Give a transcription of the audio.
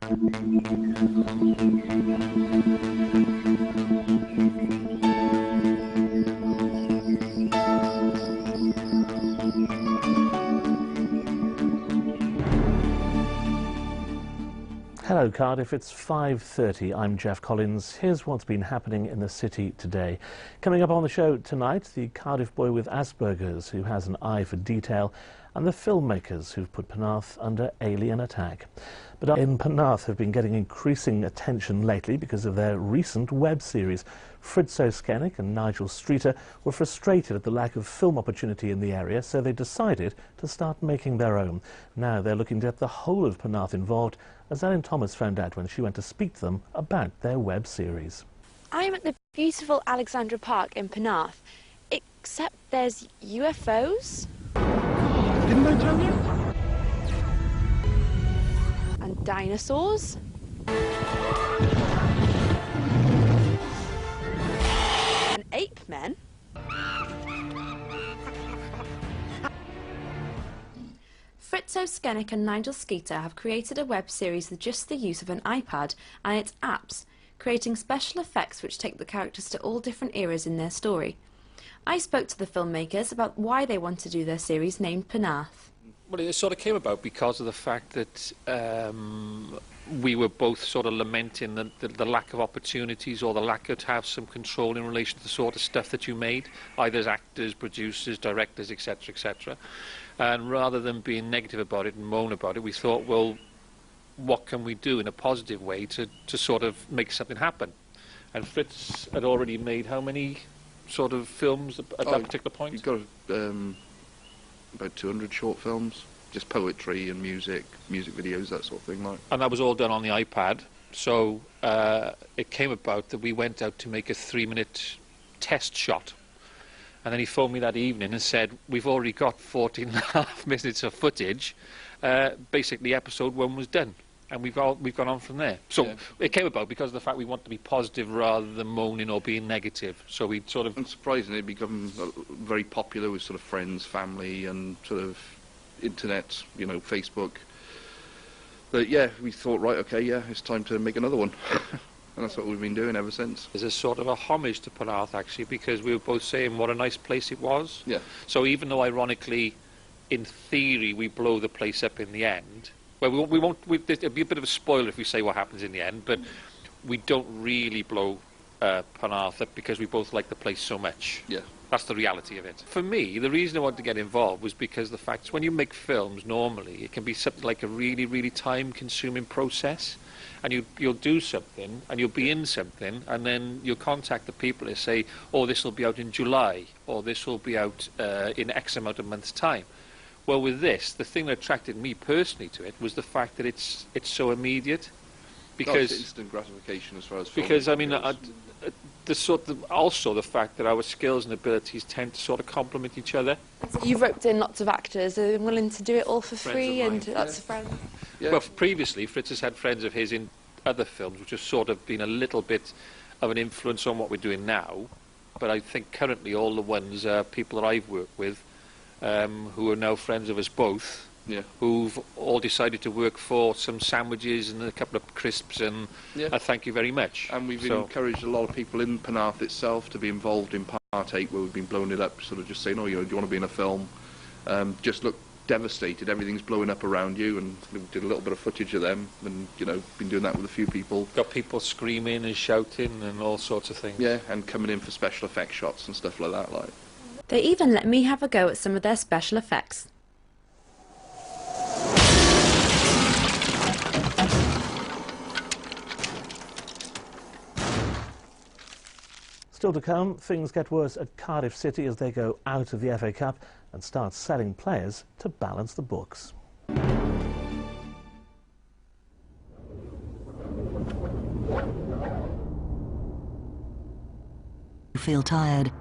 Hello Cardiff, it's 5:30. I'm Jeff Collins. Here's what's been happening in the city today. Coming up on the show tonight, the Cardiff boy with Asperger's who has an eye for detail, and the filmmakers who've put Penarth under alien attack. But in Penarth have been getting increasing attention lately because of their recent web series. Fritz Nigel and Nigel Streeter were frustrated at the lack of film opportunity in the area, so they decided to start making their own. Now they're looking to get the whole of Penarth involved, as Ellen Thomas found out when she went to speak to them about their web series. I'm at the beautiful Alexandra Park in Penarth, except there's UFOs. Didn't I tell you? And dinosaurs. And ape men. Fritz Nigel and Nigel Streeter have created a web series with just the use of an iPad and its apps, creating special effects which take the characters to all different eras in their story. I spoke to the filmmakers about why they want to do their series named Penarth. Well, it sort of came about because of the fact that we were both sort of lamenting the lack of opportunities, or the lack of to have some control in relation to the sort of stuff that you made, either as actors, producers, directors, etc., etc. And rather than being negative about it and moan about it, we thought, well, what can we do in a positive way to sort of make something happen? And Fritz had already made how many sort of films at that particular point? He's got about 200 short films, just poetry and music videos, that sort of thing. And that was all done on the iPad. So it came about that we went out to make a 3-minute test shot. And then he phoned me that evening and said, we've already got 14.5 minutes of footage. Basically, episode 1 was done. And we've gone on from there. So it came about because of the fact we want to be positive rather than moaning or being negative. So we sort of... Unsurprisingly, it become very popular with sort of friends, family, and sort of internet, you know, Facebook. But yeah, we thought, right, okay, yeah, it's time to make another one. And that's what we've been doing ever since. There's a sort of a homage to Penarth, actually, because we were both saying what a nice place it was. Yeah. So even though, ironically, in theory, we blow the place up in the end... Well, we won't. It'd be a bit of a spoiler if we say what happens in the end, but we don't really blow Penarth up because we both like the place so much. Yeah. That's the reality of it. For me, the reason I wanted to get involved was because the fact when you make films, normally, it can be something like a really, really time-consuming process. And you'll do something, and you'll be in something, and then you'll contact the people and say, oh, this will be out in July, or this will be out in X amount of months' time. Well, with this, the thing that attracted me personally to it was the fact that it's so immediate. Because it's instant gratification as far as... Because, I mean, also the fact that our skills and abilities tend to sort of complement each other. So you've roped in lots of actors and willing to do it all for free, and lots of friends. Yeah. Well, previously, Fritz has had friends of his in other films, which have sort of been a little bit of an influence on what we're doing now. But I think currently all the ones are people that I've worked with, who are now friends of us both, who've all decided to work for some sandwiches and a couple of crisps, and thank you very much. And we've encouraged a lot of people in Penarth itself to be involved in Part 8, where we've been blowing it up, sort of just saying, oh, you know, do you want to be in a film? Just look devastated, everything's blowing up around you, and we did a little bit of footage of them, and, you know, been doing that with a few people. Got people screaming and shouting and all sorts of things. Yeah, and coming in for special effects shots and stuff like that, like. They even let me have a go at some of their special effects. Still to come, things get worse at Cardiff City as they go out of the FA Cup and start selling players to balance the books. You feel tired,